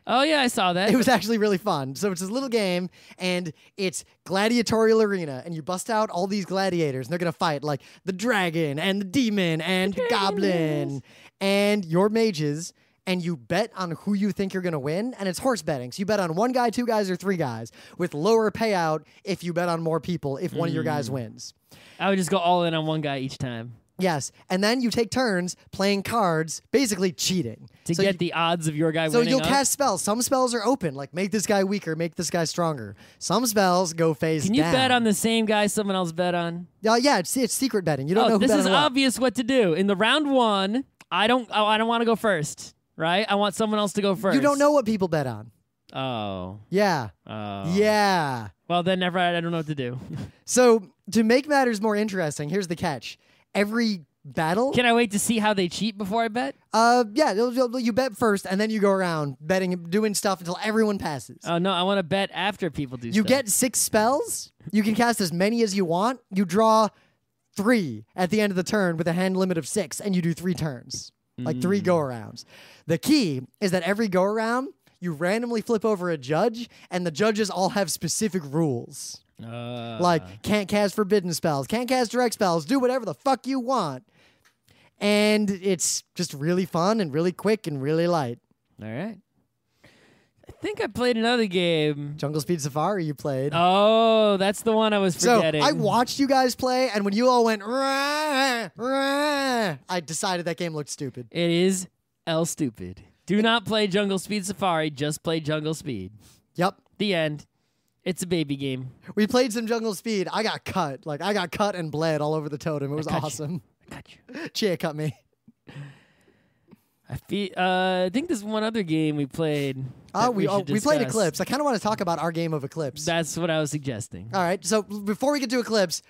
Oh, yeah, I saw that. It was actually really fun. So it's this little game, and it's gladiatorial arena, and you bust out all these gladiators, and they're going to fight, like the dragon and the demon and the goblin and your mages, and you bet on who you think you're going to win, and it's horse betting. So you bet on one guy, two guys, or three guys, with lower payout if you bet on more people if one of your guys wins. I would just go all in on one guy each time. Yes, and then you take turns playing cards, basically cheating. To get the odds of your guy winning. So you'll cast spells. Some spells are open, like make this guy weaker, make this guy stronger. Some spells go face down. Can you bet on the same guy someone else bet on? Yeah, it's secret betting. You don't know who bet on what. This is obvious what to do. In the round one, I don't want to go first, right? I want someone else to go first. You don't know what people bet on. Oh. Yeah. Oh. Yeah. Well, then I don't know what to do. So to make matters more interesting, here's the catch. Every battle. Can I wait to see how they cheat before I bet? Yeah, you bet first, and then you go around betting, doing stuff until everyone passes. Oh, no, I want to bet after people do stuff. You get 6 spells. You can cast as many as you want. You draw 3 at the end of the turn with a hand limit of 6, and you do 3 turns. Like 3 go-arounds. The key is that every go-around, you randomly flip over a judge, and the judges all have specific rules. Like, can't cast forbidden spells, can't cast direct spells, do whatever the fuck you want. And it's just really fun and really quick and really light. All right. I think I played another game. Jungle Speed Safari you played. Oh, that's the one I was forgetting. So I watched you guys play, and when you all went, rah, rah, I decided that game looked stupid. It is stupid. Do not play Jungle Speed Safari, just play Jungle Speed. Yep. The end. It's a baby game. We played some Jungle Speed. I got cut. Like, I got cut and bled all over the totem. It was awesome. I got you. Chia cut me. I think there's one other game we played. We played Eclipse. I kind of want to talk about our game of Eclipse. That's what I was suggesting. All right. So before we get to Eclipse,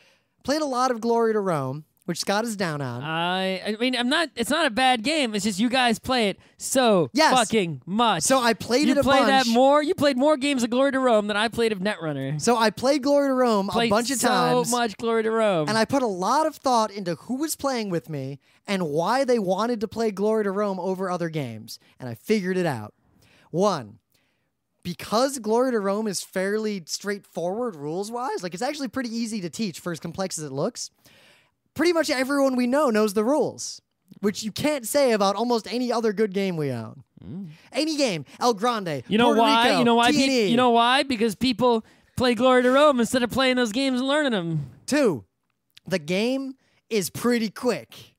played a lot of Glory to Rome, which Scott is down on. I mean, it's not a bad game. It's just you guys play it so fucking much. So I played it a bunch. You played that more. You played more games of Glory to Rome than I played of Netrunner. So I played Glory to Rome a bunch of times. So much Glory to Rome. And I put a lot of thought into who was playing with me and why they wanted to play Glory to Rome over other games. And I figured it out. One, because Glory to Rome is fairly straightforward rules-wise, like it's actually pretty easy to teach for as complex as it looks. Pretty much everyone we know knows the rules, which you can't say about almost any other good game we own. Any game, El Grande, Puerto Rico, You know why? T&E. You know why? Because people play Glory to Rome instead of playing those games and learning them. 2, the game is pretty quick.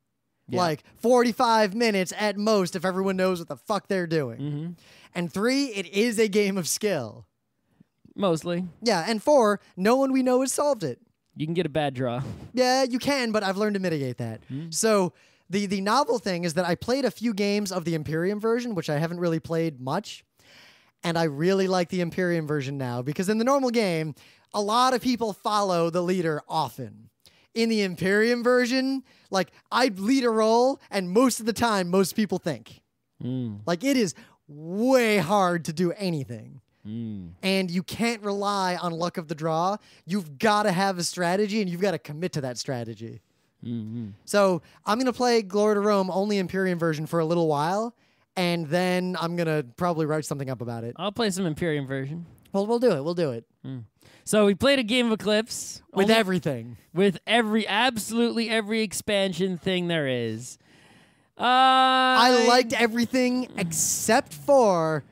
Yeah. Like 45 minutes at most if everyone knows what the fuck they're doing. Mm-hmm. And 3, it is a game of skill. Mostly. Yeah, and 4, no one we know has solved it. You can get a bad draw. Yeah, you can, but I've learned to mitigate that. So the novel thing is that I played a few games of the Imperium version, which I haven't really played much. And I really like the Imperium version now because in the normal game, a lot of people follow the leader often. In the Imperium version, like I lead a role and most of the time, most people think. Like it is way hard to do anything. And you can't rely on luck of the draw. You've got to have a strategy, and you've got to commit to that strategy. So I'm going to play Glory to Rome, only Imperium version, for a little while, and then I'm going to probably write something up about it. I'll play some Imperium version. Well, we'll do it. We'll do it. So we played a game of Eclipse. With everything. With absolutely every expansion thing there is. I liked everything except for...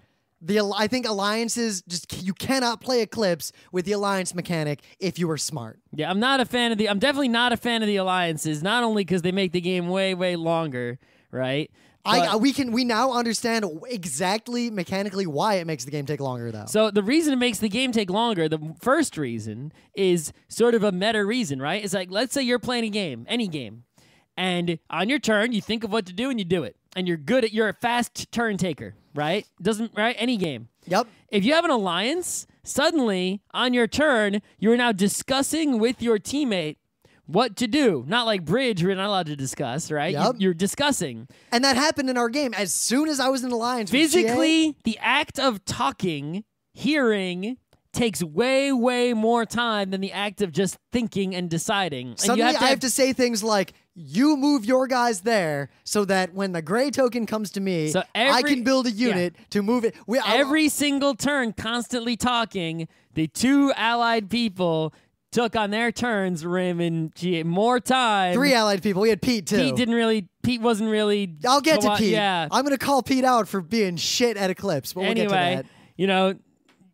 I think alliances, you cannot play Eclipse with the alliance mechanic if you are smart. Yeah, I'm definitely not a fan of the alliances, not only because they make the game way, way longer, right? We now understand exactly mechanically why it makes the game take longer, though. So the reason it makes the game take longer, the first reason, is sort of a meta reason, right? It's like, let's say you're playing a game, any game, and on your turn, you think of what to do and you do it. And you're a fast turn taker, right? Any game. Yep. If you have an alliance, suddenly on your turn, you're now discussing with your teammate what to do. Not like bridge, we're not allowed to discuss, right? Yep. You're discussing. And that happened in our game. As soon as I was in an alliance physically, with GA, the act of talking, hearing, takes way, way more time than the act of just thinking and deciding. Suddenly, and I have to say things like, you move your guys there so that when the gray token comes to me, I can build a unit to move it. Every single turn, constantly talking, the 2 allied people took on their turns, Rim and GA, more time. 3 allied people. We had Pete, too. Pete wasn't really... I'll get to Pete. Yeah. I'm going to call Pete out for being shit at Eclipse, but we'll get to that. You know...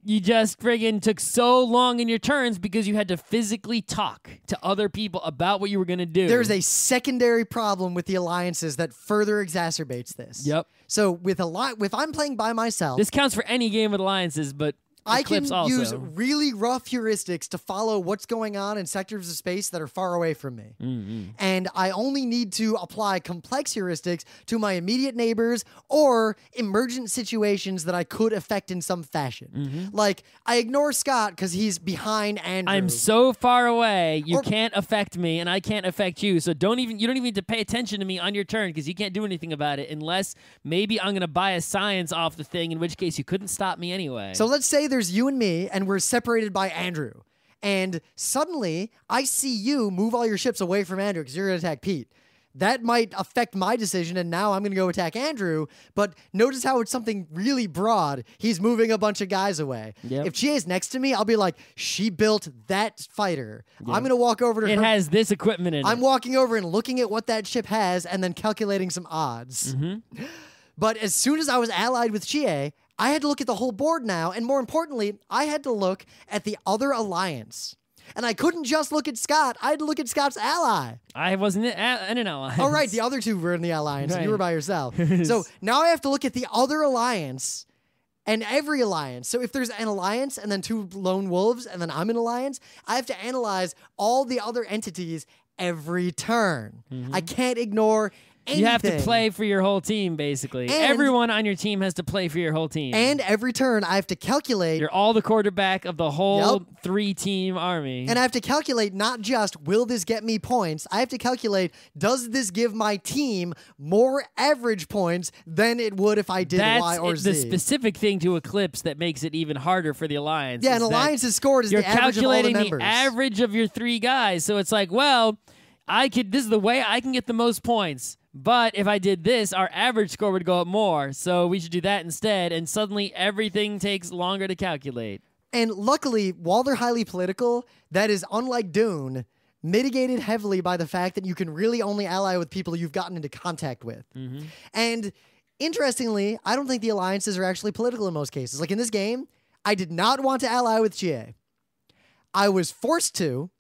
You just friggin' took so long in your turns because you had to physically talk to other people about what you were going to do. There's a secondary problem with the alliances that further exacerbates this. Yep. So if I'm playing by myself... This counts for any game with alliances, but I can Eclipse also. use really rough heuristics to follow what's going on in sectors of space that are far away from me. And I only need to apply complex heuristics to my immediate neighbors or emergent situations that I could affect in some fashion. Like, I ignore Scott because he's behind Andrew. I'm so far away, you can't affect me, and I can't affect you. So you don't even need to pay attention to me on your turn because you can't do anything about it unless maybe I'm going to buy a science off the thing, in which case you couldn't stop me anyway. So let's say there's you and me, and we're separated by Andrew. And suddenly, I see you move all your ships away from Andrew because you're going to attack Pete. That might affect my decision, and now I'm going to go attack Andrew. But notice how it's something really broad. He's moving a bunch of guys away. Yep. If GA's next to me, I'll be like, she built that fighter. Yep. I'm going to walk over to her. It has this equipment in it. I'm walking over and looking at what that ship has and then calculating some odds. But as soon as I was allied with GA, I had to look at the whole board now, and more importantly, I had to look at the other alliance. And I couldn't just look at Scott. I had to look at Scott's ally. I wasn't in an alliance. Oh, right. The other two were in the alliance, and you were by yourself. So now I have to look at the other alliance And every alliance. So if there's an alliance and then 2 lone wolves and then I'm an alliance, I have to analyze all the other entities every turn. I can't ignore anything. You have to play for your whole team, basically. Everyone on your team has to play for your whole team. And every turn, I have to calculate. You're all the quarterback of the whole 3-team army. And I have to calculate not just, will this get me points? I have to calculate, does this give my team more average points than it would if I did Y or Z? That's the specific thing to Eclipse that makes it even harder for the Alliance. Yeah, an Alliance is scored as the average of all the members. You're calculating the average of your 3 guys. So it's like, well, this is the way I can get the most points. But if I did this, our average score would go up more. So we should do that instead. And suddenly everything takes longer to calculate. And luckily, while they're highly political, that is, unlike Dune, mitigated heavily by the fact that you can really only ally with people you've gotten into contact with. And interestingly, I don't think the alliances are actually political in most cases. Like in this game, I did not want to ally with GA. I was forced to,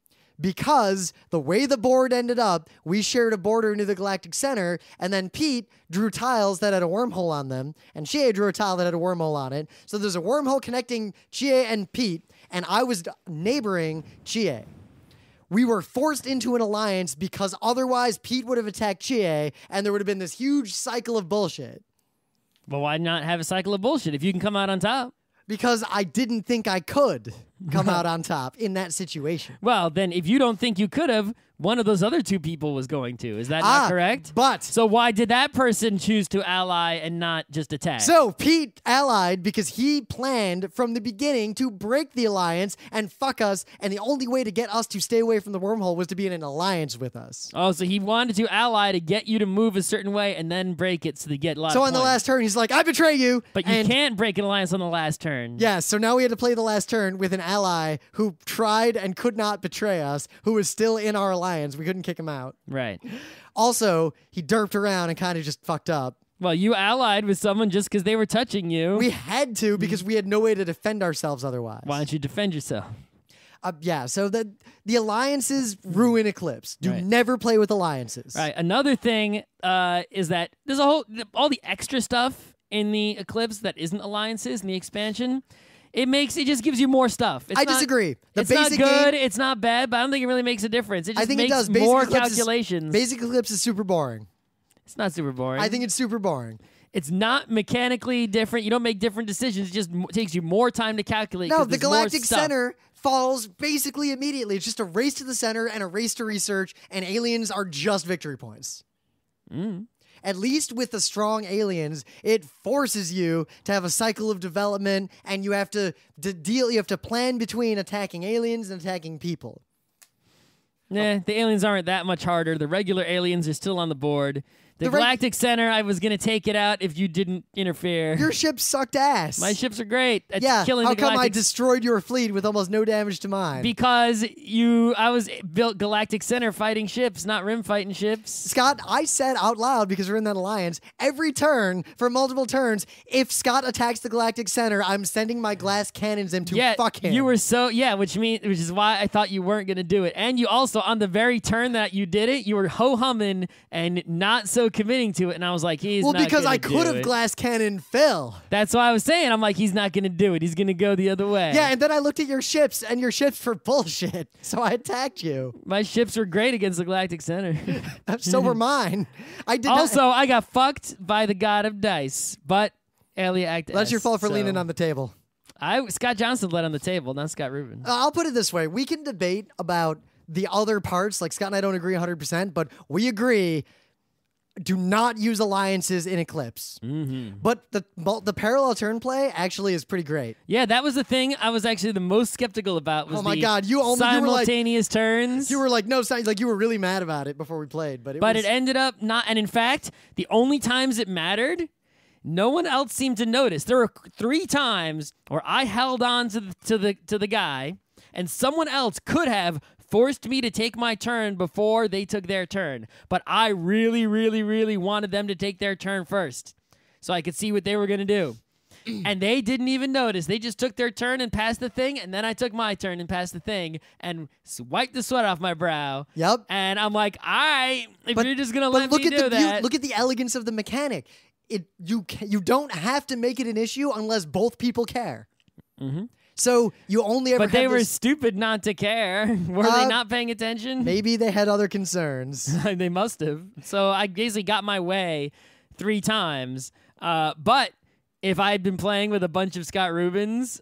because the way the board ended up, we shared a border into the Galactic Center, and then Pete drew tiles that had a wormhole on them, and Chie drew a tile that had a wormhole on it. So there's a wormhole connecting Chie and Pete, and I was neighboring Chie. We were forced into an alliance because otherwise Pete would have attacked Chie, and there would have been this huge cycle of bullshit. Well, why not have a cycle of bullshit if you can come out on top? Because I didn't think I could come out on top in that situation. Well, then if you don't think you could have, one of those other 2 people was going to. Is that not correct? But so why did that person choose to ally and not just attack? So Pete allied because he planned from the beginning to break the alliance and fuck us, and the only way to get us to stay away from the wormhole was to be in an alliance with us. Oh, so he wanted to ally to get you to move a certain way and then break it so they get a lot of on the last turn, he's like, I betray you. But you can't break an alliance on the last turn. Yeah, so now we had to play the last turn with an ally who tried and could not betray us, who was still in our alliance. We couldn't kick him out. Right. Also, he derped around and kind of just fucked up. Well, you allied with someone just because they were touching you. We had to because we had no way to defend ourselves otherwise. Why don't you defend yourself? Yeah, so the alliances ruin Eclipse. Never play with alliances. Right. Another thing is that there's all the extra stuff in the Eclipse that isn't alliances in the expansion. It just gives you more stuff. I disagree. It's not good. It's not bad, but I don't think it really makes a difference. It just makes more calculations. Basic Eclipse is super boring. It's not super boring. I think it's super boring. It's not mechanically different. You don't make different decisions. It just takes you more time to calculate. No, the Galactic Center falls basically immediately. It's just a race to the center and a race to research, and aliens are just victory points. At least with the strong aliens, it forces you to have a cycle of development, and you have to deal. You have to plan between attacking aliens and attacking people. Nah, the aliens aren't that much harder. The regular aliens are still on the board. The Galactic Center, I was going to take it out if you didn't interfere. Your ships sucked ass. My ships are great. That's yeah, killing how come I destroyed your fleet with almost no damage to mine? Because I was built Galactic Center fighting ships, not rim fighting ships. Scott, I said out loud, because we're in that alliance, every turn, for multiple turns, if Scott attacks the Galactic Center, I'm sending my glass cannons in to fuck him. You were which is why I thought you weren't going to do it. And you also, on the very turn that you did it, you were ho-humming and not so committing to it, and I was like, he's not gonna do it. Well, because I could have glass cannon Phil. That's why I was saying, I'm like, he's not gonna do it. He's gonna go the other way. Yeah, and then I looked at your ships, and your ships were bullshit, so I attacked you. My ships were great against the Galactic Center. So were mine. I got fucked by the god of dice, but Elia acted. That's your fault for leaning on the table. Scott Johnson led on the table, not Scott Rubin. I'll put it this way. We can debate about the other parts. Like, Scott and I don't agree 100%, but we agree. Do not use alliances in Eclipse. But the parallel turn play actually is pretty great. Yeah, that was the thing I was actually the most skeptical about. Was simultaneous turns. You were like, no, like you were really mad about it before we played. But it ended up not. And in fact, the only times it mattered, no one else seemed to notice. There were 3 times where I held on to the guy, and someone else could have forced me to take my turn before they took their turn. But I really, really, really wanted them to take their turn first so I could see what they were going to do. And they didn't even notice. They just took their turn and passed the thing, and then I took my turn and passed the thing and wiped the sweat off my brow. Yep. And I'm like, all right, if you're just going to let me do that. Look at the elegance of the mechanic. you don't have to make it an issue unless both people care. Mm-hmm. So you only ever. But they were stupid not to care. Were they not paying attention? Maybe they had other concerns. They must have. So I basically got my way 3 times. But if I had been playing with a bunch of Scott Rubins,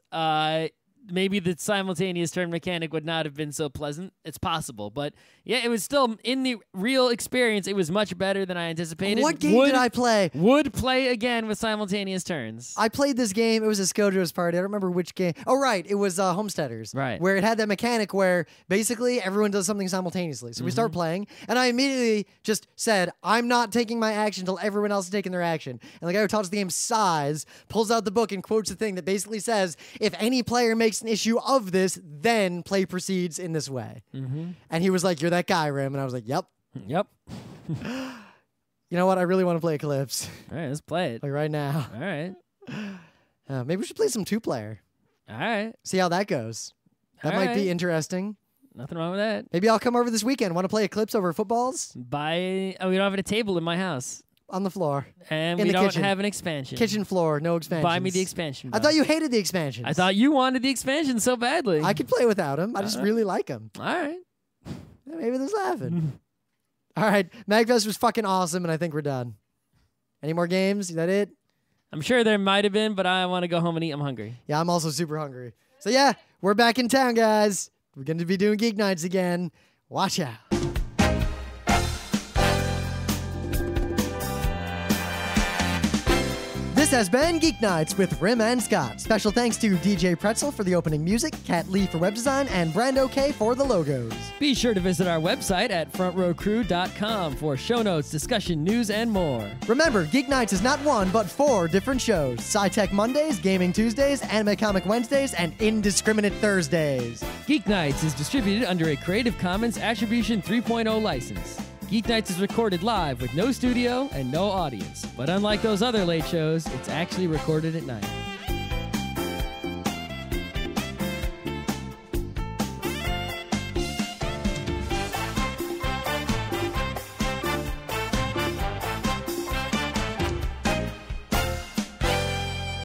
maybe the simultaneous turn mechanic would not have been so pleasant. It's possible. But yeah, it was still, in the real experience, it was much better than I anticipated. What game did I play? Would play again with simultaneous turns. I played this game. It was a Skojo's party. I don't remember which game. Oh, right. It was Homesteaders. Right. Where it had that mechanic where basically everyone does something simultaneously. So we start playing, and I immediately just said, I'm not taking my action until everyone else is taking their action. And the guy who taught us the game, Size, pulls out the book and quotes a thing that basically says, if any player makes an issue of this, then play proceeds in this way. And he was like, you're that guy, Rim. And I was like, yep. Yep. You know what? I really want to play Eclipse. All right, let's play it. Like right now. All right. Maybe we should play some 2-player. All right. See how that goes. That might be interesting. Nothing wrong with that. Maybe I'll come over this weekend. Want to play Eclipse over footballs? We don't have a table in my house. On the floor. And in we the don't kitchen. have an expansion. Kitchen floor, no expansion. Buy me the expansion. I thought you hated the expansions. I thought you wanted the expansion so badly. I could play without him. I just really like him. All right. Maybe there's laughing. All right. MAGFest was fucking awesome, and I think we're done. Any more games? Is that it? I'm sure there might have been, but I want to go home and eat. I'm hungry. Yeah, I'm also super hungry. So yeah, we're back in town, guys. We're going to be doing Geeknights again. Watch out. This has been Geeknights with Rim and Scott. Special thanks to DJ Pretzel for the opening music, Kat Lee for web design, and Brando K for the logos. Be sure to visit our website at frontrowcrew.com for show notes, discussion, news, and more. Remember, Geeknights is not 1, but 4 different shows. Sci-Tech Mondays, Gaming Tuesdays, Anime Comic Wednesdays, and Indiscriminate Thursdays. Geeknights is distributed under a Creative Commons Attribution 3.0 license. Geeknights is recorded live with no studio and no audience. But unlike those other late shows, it's actually recorded at night.